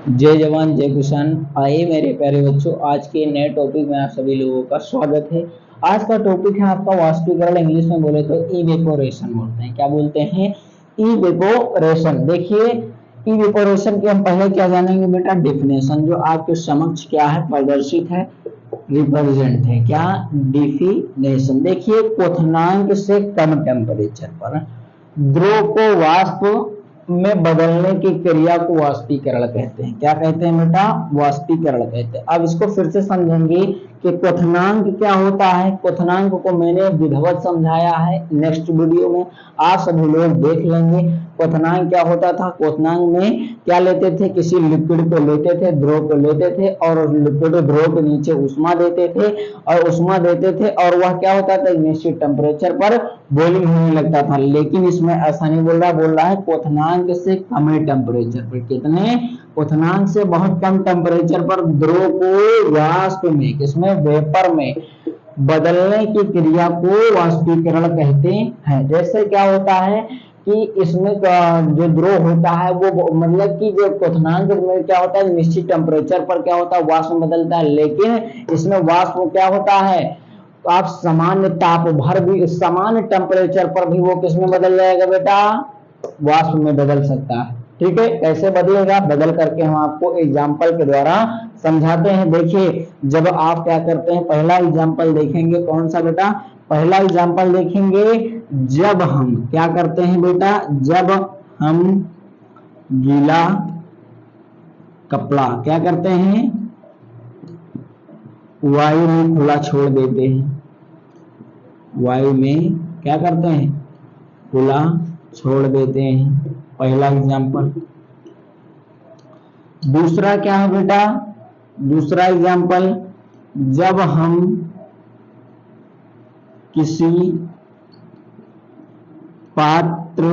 जय जवान जय किसान। आइए मेरे प्यारे बच्चों, आज के नए टॉपिक में आप सभी लोगों का स्वागत है। आज का टॉपिक है आपका वाष्पीकरण। इंग्लिश में बोले तो इवेपोरेशन बोलते हैं। क्या बोलते हैं? इवेपोरेशन। देखिए, इवेपोरेशन के हम पहले क्या जानेंगे बेटा? डेफिनेशन, जो आपके समक्ष क्या है, प्रदर्शित है, रिप्रेजेंट है। क्या डिफिनेशन? देखिए, क्वथनांक से कम टेम्परेचर पर द्रव को वाष्प में बदलने की क्रिया को वाष्पीकरण कहते हैं। क्या कहते हैं बेटा? वाष्पीकरण कहते हैं। अब इसको फिर से समझेंगे कि क्वथनांक क्या होता है। क्वथनांक को मैंने विधिवत समझाया है, नेक्स्ट वीडियो में आप सभी लोग देख लेंगे। क्वथनांक क्या होता था? क्वथनांक में क्या लेते थे? किसी लिक्विड को लेते थे, द्रव को लेते थे, और लिक्विड द्रव के नीचे उष्मा देते थे, और उष्मा देते थे, और वह क्या होता था? निश्चित टेम्परेचर पर बॉइलिंग होने लगता था। लेकिन इसमें ऐसा नहीं बोल रहा है क्वथनांक से कम टेम्परेचर पर। कितने? क्वथनांक से बहुत कम टेम्परेचर पर द्रव को वाष्प में, किसमें? वेपर में बदलने की क्रिया को वाष्पीकरण कहते हैं। जैसे क्या होता है कि इसमें जो द्रव होता है वो मतलब कि जो क्वथनांक में क्या होता है, निश्चित टेम्परेचर पर क्या होता है, वाष्प में बदलता है। लेकिन इसमें वाष्प क्या होता है, तो आप सामान्य ताप भर भी, सामान्य टेम्परेचर पर भी वो किसमें बदल जाएगा बेटा? वाष्प में बदल सकता है। ठीक है, कैसे बदलेगा? बदल करके हम आपको एग्जाम्पल के द्वारा समझाते हैं। देखिए, जब आप क्या करते हैं, पहला एग्जाम्पल देखेंगे, कौन सा बेटा? पहला एग्जाम्पल देखेंगे, जब हम क्या करते हैं बेटा? जब हम गीला कपड़ा क्या करते हैं? वायु में खुला छोड़ देते हैं। वायु में क्या करते हैं? खुला छोड़ देते हैं। पहला एग्जाम्पल। दूसरा क्या है बेटा? दूसरा एग्जाम्पल, जब हम किसी पात्र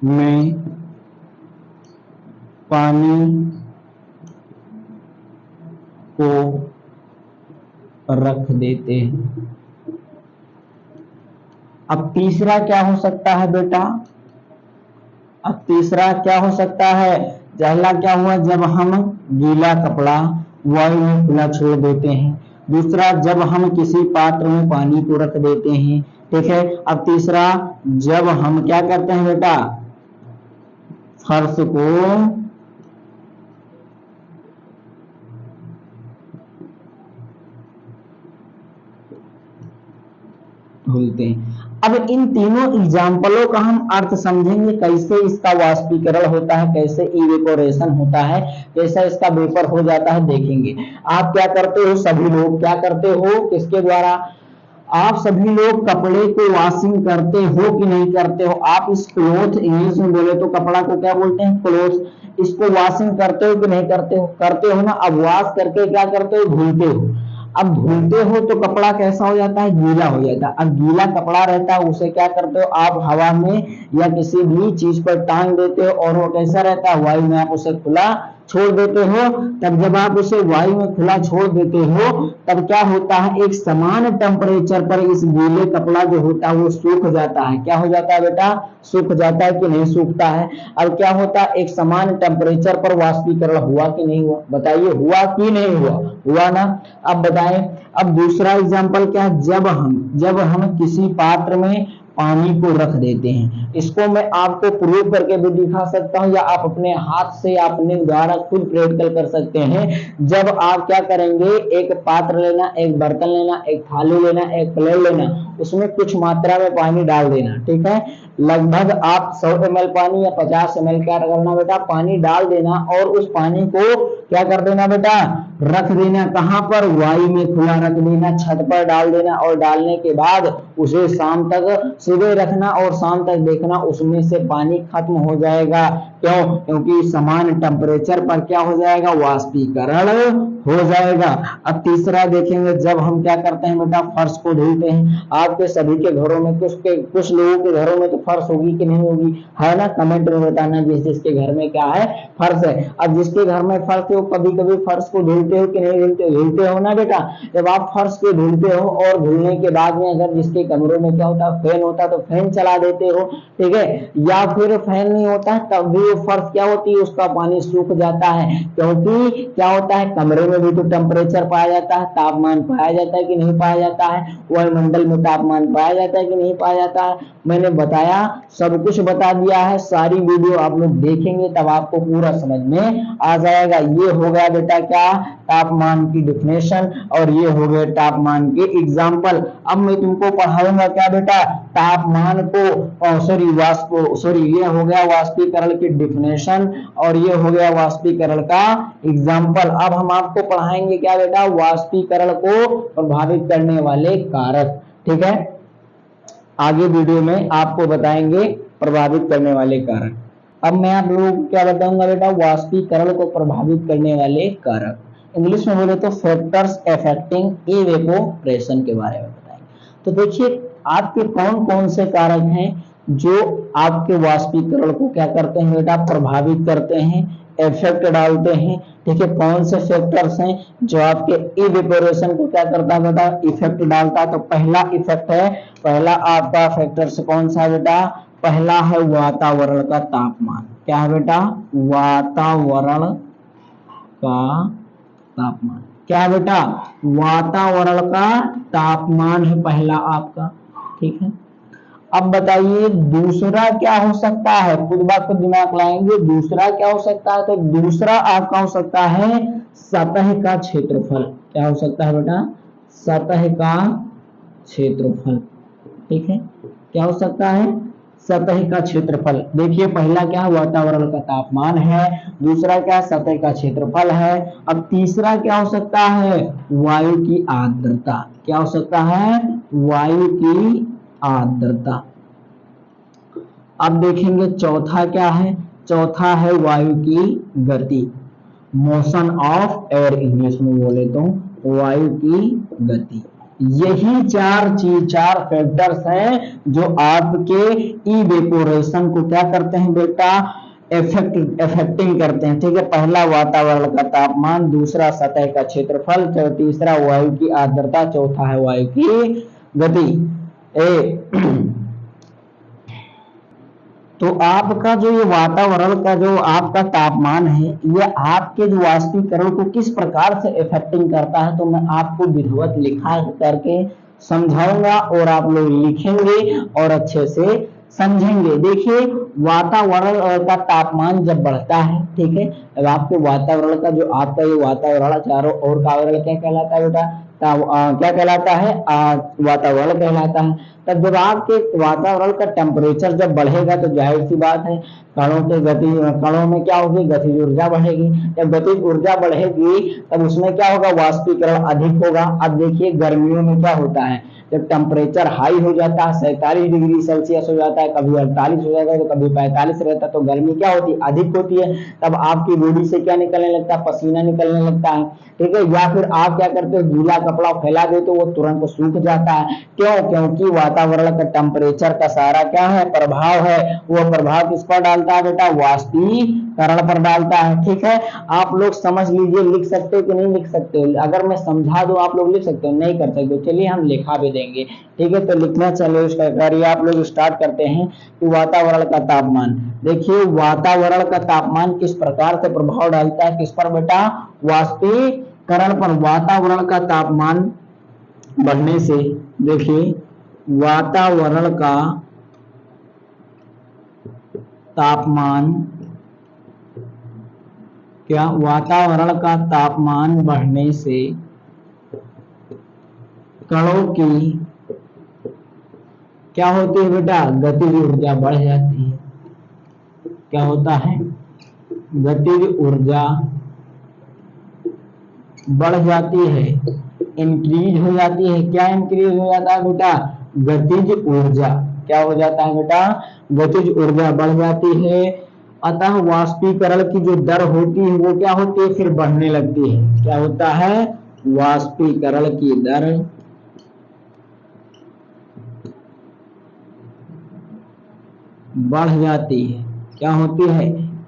में पानी को रख देते हैं। अब तीसरा क्या हो सकता है बेटा? अब तीसरा क्या हो सकता है? पहला क्या हुआ? जब हम गीला कपड़ा वायु में खुला छोड़ देते हैं। दूसरा, जब हम किसी पात्र में पानी को रख देते हैं। ठीक है। अब तीसरा, जब हम क्या करते हैं बेटा? फर्श को धुलते हैं। अब इन तीनों एग्जाम्पलों का हम अर्थ समझेंगे, कैसे इसका वाष्पीकरण होता है, कैसे इवेपोरेशन होता है, कैसा इसका वेपर हो जाता है, देखेंगे। आप क्या करते हो? सभी लोग क्या करते हो? किसके द्वारा? आप सभी लोग कपड़े को वॉशिंग करते हो कि नहीं करते हो? आप इस क्लोथ, इंग्लिश में बोले तो कपड़ा को क्या बोलते हैं? क्लोथ। इसको वॉशिंग करते हो कि नहीं करते हो? करते हो ना। अब वॉश करके क्या करते हो? धुलते हो। अब धुलते हो तो कपड़ा कैसा हो जाता है? गीला हो जाता है। अब गीला कपड़ा रहता है, उसे क्या करते हो? आप हवा में या किसी भी चीज पर टांग देते हो, और वो कैसा रहता है? वायु में आप उसे खुला छोड़ देते हो। तब जब आप उसे वायु में खुला छोड़ देते हो, तब क्या होता है? एक समान टेम्परेचर पर इस गीले कपड़ा जो होता है वो सूख जाता है। क्या हो जाता है बेटा? सूख जाता है कि नहीं सूखता है? अब क्या होता है? एक समान टेम्परेचर पर वाष्पीकरण हुआ कि नहीं हुआ? बताइए, हुआ कि नहीं हुआ? हुआ ना। अब बताएं। अब दूसरा एग्जांपल क्या है? जब हम किसी पात्र में पानी को रख देते हैं। इसको मैं आपको प्रूव करके भी दिखा सकता हूं, या आप अपने हाथ से अपने द्वारा खुद प्रैक्टिकल कर सकते हैं। जब आप क्या करेंगे, एक पात्र लेना, एक बर्तन लेना, एक थाली लेना, एक प्लेट लेना, उसमें कुछ मात्रा में पानी डाल देना। ठीक है। लगभग आप 100 ml पानी या 50 ml क्या करना बेटा? पानी डाल देना, और उस पानी को क्या कर देना बेटा? रख देना। कहां पर? वायु में खुला रख देना, छत पर डाल देना, और डालने के बाद उसे शाम तक, सुबह रखना और शाम तक देखना, उसमें से पानी खत्म हो जाएगा। क्यों? क्योंकि समान टेम्परेचर पर क्या हो जाएगा? वाष्पीकरण हो जाएगा। अब तीसरा देखेंगे, जब हम क्या करते हैं बेटा? फर्श को धुलते हैं। आपके सभी के घरों में, कुछ लोगों के घरों में तो फर्श होगी कि नहीं होगी, है ना? कमेंट में बताना जिस जिसके घर में क्या है, फर्श है। अब जिसके घर में फर्श है वो कभी कभी फर्श को धुलते हो कि नहीं धुलते? धुलते हो ना बेटा। जब आप फर्श को धुलते हो और धुलने के बाद में अगर जिसके कमरों में क्या होता है, फैन होता है, तो फैन चला देते हो, ठीक है, या फिर फैन नहीं होता है तब भी वो फर्श क्या होती है, उसका पानी सूख जाता है, क्योंकि क्या होता है, कमरे में भी तो टेम्परेचर पाया जाता है, तापमान पाया जाता है कि नहीं पाया जाता है, वायुमंडल में तापमान पाया जाता है कि नहीं पाया जाता है। मैंने बताया, सब कुछ बता दिया है, सारी वीडियो आप लोग देखेंगे तब आपको पूरा समझ में आ जाएगा। ये हो गया बेटा क्या, तापमान की डिफिनेशन, और ये हो गए तापमान के एग्जाम्पल। अब मैं तुमको पढ़ाऊंगा क्या बेटा, तापमान को सॉरी ये हो गया वाष्पीकरण की डिफिनेशन, और ये हो गया वाष्पीकरण का एग्जाम्पल। अब हम आपको पढ़ाएंगे क्या बेटा, वाष्पीकरण को प्रभावित करने वाले कारक, ठीक है। आगे वीडियो में आपको बताएंगे प्रभावित करने वाले कारक। अब मैं आप लोगों को क्या बताऊंगा बेटा, वाष्पीकरण को प्रभावित करने वाले कारक, इंग्लिश में बोले तो फैक्टर्स अफेक्टिंग इवेपोरेशन के बारे में बताएंगे। तो देखिए आपके कौन कौन से कारक हैं जो आपके वाष्पीकरण को क्या करते हैं बेटा, प्रभावित करते हैं, इफेक्ट डालते हैं, ठीक है। कौन से फैक्टर्स हैं जो आपके इवेपोरेशन को क्या करता है बेटा, इफेक्ट डालता है। तो पहला इफेक्ट है, पहला आपका फैक्टर्स कौन सा बेटा, पहला है वातावरण का तापमान। क्या है बेटा, वातावरण का तापमान। क्या है बेटा, वातावरण का तापमान है पहला आपका, ठीक है। अब बताइए दूसरा क्या हो सकता है, खुद ब खुद दिमाग लाएंगे, दूसरा क्या हो सकता है। तो दूसरा आपका हो सकता है सतह का क्षेत्रफल। क्या हो सकता है बेटा, सतह का क्षेत्रफल, ठीक है। क्या हो सकता है, सतह का क्षेत्रफल। देखिए पहला क्या है, वातावरण का तापमान है, दूसरा क्या, सतह का क्षेत्रफल है। अब तीसरा क्या हो सकता है, वायु की आर्द्रता। क्या हो सकता है, वायु की आर्द्रता। अब देखेंगे चौथा क्या है, चौथा है वायु की गति, मोशन ऑफ एयर, इंग्लिश में बोले तो वायु की गति। यही चार फैक्टर्स हैं जो आपके इवेपोरेशन को क्या करते हैं बेटा, इफेक्टिंग करते हैं, ठीक है। पहला वातावरण का तापमान, दूसरा सतह का क्षेत्रफल, तीसरा वायु की आर्द्रता, चौथा है वायु की गति। तो आपका जो ये वातावरण का जो आपका तापमान है, ये आपके जो वाष्पीकरण को किस प्रकार से इफेक्टिंग करता है, तो मैं आपको विधिवत लिखा करके समझाऊंगा और आप लोग लिखेंगे और अच्छे से समझेंगे। देखिए वातावरण का तापमान जब बढ़ता है, ठीक है, अब आपके वातावरण का जो आपका ये वातावरण चारों ओर का आवरण क्या कहलाता है बेटा, क्या कहलाता है, वातावरण कहलाता है। तब जब आपके वातावरण का टेम्परेचर जब बढ़ेगा तो जाहिर सी बात है कणों में क्या होगी, गतिज ऊर्जा बढ़ेगी। जब गतिज ऊर्जा बढ़ेगी तब उसमें क्या होगा, वाष्पीकरण अधिक होगा। अब देखिए गर्मियों में क्या होता है, जब टेम्परेचर हाई हो जाता है, 47 डिग्री सेल्सियस हो जाता है, कभी 48 हो जाता है, तो कभी 45 रहता है, तो गर्मी क्या होती है, अधिक होती है। तब आपकी बॉडी से क्या निकलने लगता है, पसीना निकलने लगता है, ठीक है। या फिर आप क्या करते हो, गीला कपड़ा फैला देते हो, वो तुरंत सूख जाता है। क्यों, क्योंकि वातावरण का टेम्परेचर का सारा क्या है, प्रभाव है, वो प्रभाव किस पर डालता है बेटा, वाष्पीकरण पर डालता है, ठीक है। आप लोग समझ लीजिए, लिख सकते हो कि नहीं लिख सकते हो, अगर मैं समझा दूं आप लोग लिख सकते हो, नहीं कर सकते, चलिए हम लिखा भी देंगे, ठीक है। तो लिखना चलो इसका कार्य आप लोग स्टार्ट करते हैं कि वातावरण का तापमान। देखिए वातावरण का तापमान किस प्रकार से प्रभाव डालता है, किस पर बेटा, वाष्पीकरण पर। वातावरण का तापमान बढ़ने से, देखिए वातावरण का तापमान, क्या, वातावरण का तापमान बढ़ने से कणों की क्या होती है बेटा, गतिज ऊर्जा बढ़ जाती है। क्या होता है, गतिज ऊर्जा बढ़ जाती है, इंक्रीज हो जाती है। क्या इंक्रीज हो जाता है बेटा, गतिज ऊर्जा। क्या हो जाता है बेटा, गतिज ऊर्जा बढ़ जाती है। अतः वाष्पीकरण की जो दर होती है वो क्या होती है, फिर बढ़ने लगती है। क्या होता है, वाष्पीकरण की दर बढ़ जाती है। क्या होती है?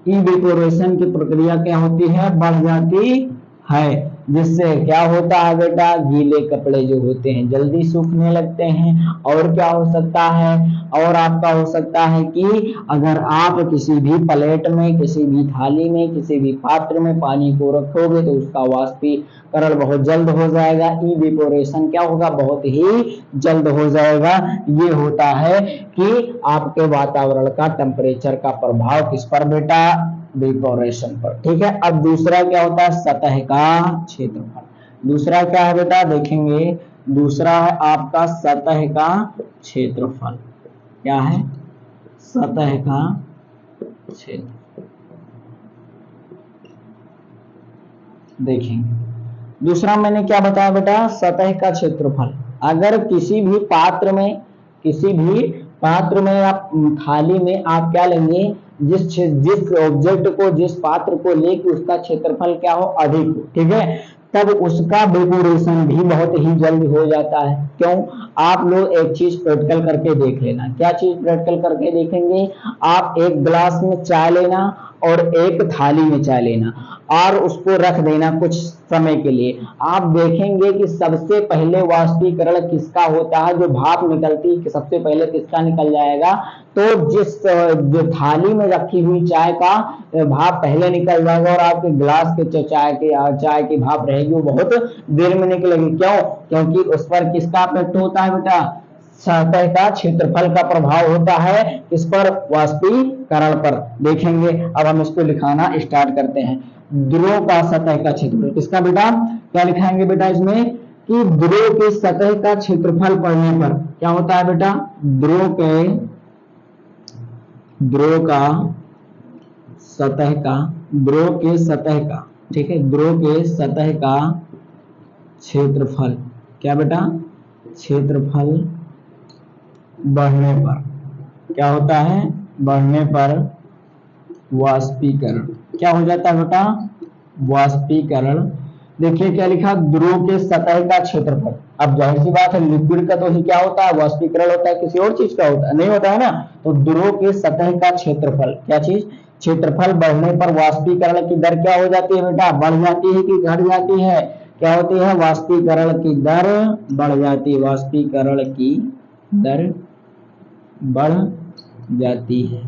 इवेपोरेशन की प्रक्रिया क्या होती है? बढ़ जाती है। जिससे क्या होता है बेटा? गीले कपड़े जो होते हैं जल्दी सूखने लगते हैं। और क्या हो सकता है? और आपका हो सकता है कि अगर आप किसी भी प्लेट में, किसी भी थाली में, किसी भी पात्र में पानी को रखोगे तो उसका वाष्पीकरण बहुत जल्द हो जाएगा। इवेपोरेशन क्या होगा? बहुत ही जल्द हो जाएगा। ये होता है कि आपके वातावरण का टेम्परेचर का प्रभाव किस पर बेटा? वेपोरेशन पर। ठीक है। अब दूसरा क्या होता है? सतह का क्षेत्रफल। दूसरा क्या है बेटा? देखेंगे। दूसरा है आपका सतह का क्षेत्रफल। क्या है? सतह का क्षेत्र। देखेंगे दूसरा मैंने क्या बताया बेटा? सतह का क्षेत्रफल। अगर किसी भी पात्र में, किसी भी पात्र में आप थाली में आप क्या लेंगे? जिस ऑब्जेक्ट को, जिस पात्र को लेके उसका क्षेत्रफल क्या हो? अधिक हो। ठीक है। तब उसका वेपोरेशन भी बहुत ही जल्द हो जाता है। क्यों? आप लोग एक चीज प्रैक्टिकल करके देख लेना। क्या चीज प्रैक्टिकल करके देखेंगे? आप एक गिलास में चाय लेना और एक थाली में चाय लेना और उसको रख देना कुछ समय के लिए। आप देखेंगे कि सबसे पहले वाष्पीकरण किसका होता है? जो भाप निकलती है सबसे पहले किसका निकल जाएगा? तो जो थाली में रखी हुई चाय का भाप पहले निकल जाएगा और आपके गिलास के चाय की भाप रहेगी वो बहुत देर में निकलेगी। क्यों? क्योंकि उस पर किसका इफेक्ट होता है बेटा? सतह का क्षेत्रफल का प्रभाव होता है। किस पर? वाष्पीकरण पर। देखेंगे। अब हम इसको लिखाना स्टार्ट करते हैं। ध्रुव का सतह का क्षेत्रफल किसका बेटा? क्या लिखाएंगे बेटा इसमें? कि ध्रुव के सतह का क्षेत्रफल पढ़ने पर क्या होता है बेटा? ध्रुव के सतह का, ठीक है, ध्रुव के सतह का क्षेत्रफल। क्या बेटा? क्षेत्रफल बढ़ने पर क्या होता है? बढ़ने पर वाष्पीकरण क्या हो जाता है बेटा? वाष्पीकरण। देखिए क्या लिखा? ध्रुव के सतह का क्षेत्रफल। अब जाहिर सी बात है लिक्विड का तो ही क्या होता है? वाष्पीकरण होता है। किसी और चीज का होता है? नहीं होता है ना। तो ध्रुव के सतह का क्षेत्रफल, क्या चीज? क्षेत्रफल बढ़ने पर वाष्पीकरण की दर क्या हो जाती है बेटा? बढ़ जाती है कि घट जाती है? क्या होती है? वाष्पीकरण की दर बढ़ जाती है। वाष्पीकरण की दर बढ़ जाती है।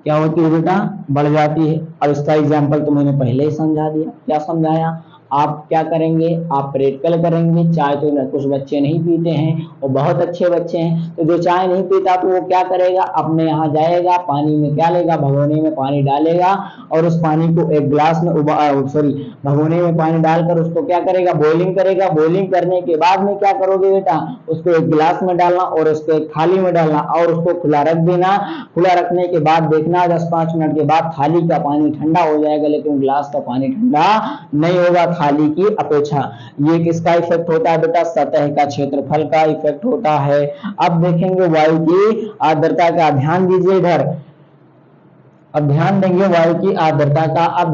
क्या होती है बेटा? बढ़ जाती है। अब इसका एग्जाम्पल तो मैंने पहले ही समझा दिया। क्या समझाया? आप क्या करेंगे? आप प्रैक्टिकल करेंगे। चाय तो कुछ बच्चे नहीं पीते हैं और बहुत अच्छे बच्चे हैं, तो जो चाय नहीं पीता तो वो क्या करेगा? अपने यहाँ जाएगा, पानी में क्या लेगा? भगोने में पानी डालेगा और उस पानी को एक गिलास में भगोने में पानी डालकर उसको क्या करेगा? बॉइलिंग करेगा। बॉइलिंग करने के बाद में क्या करोगे बेटा? उसको एक गिलास में डालना और उसको एक थाली में डालना और उसको खुला रख देना। खुला रखने के बाद देखना 10-5 मिनट के बाद थाली का पानी ठंडा हो जाएगा, लेकिन गिलास का पानी ठंडा नहीं होगा थाली की अपेक्षा। ये किसका इफेक्ट होता है बेटा? सतह का क्षेत्रफल का इफेक्ट होता है। अब देखेंगे वायु की आर्द्रता का। ध्यान दीजिए इधर। अब ध्यान देंगे वायु की आर्द्रता का। अब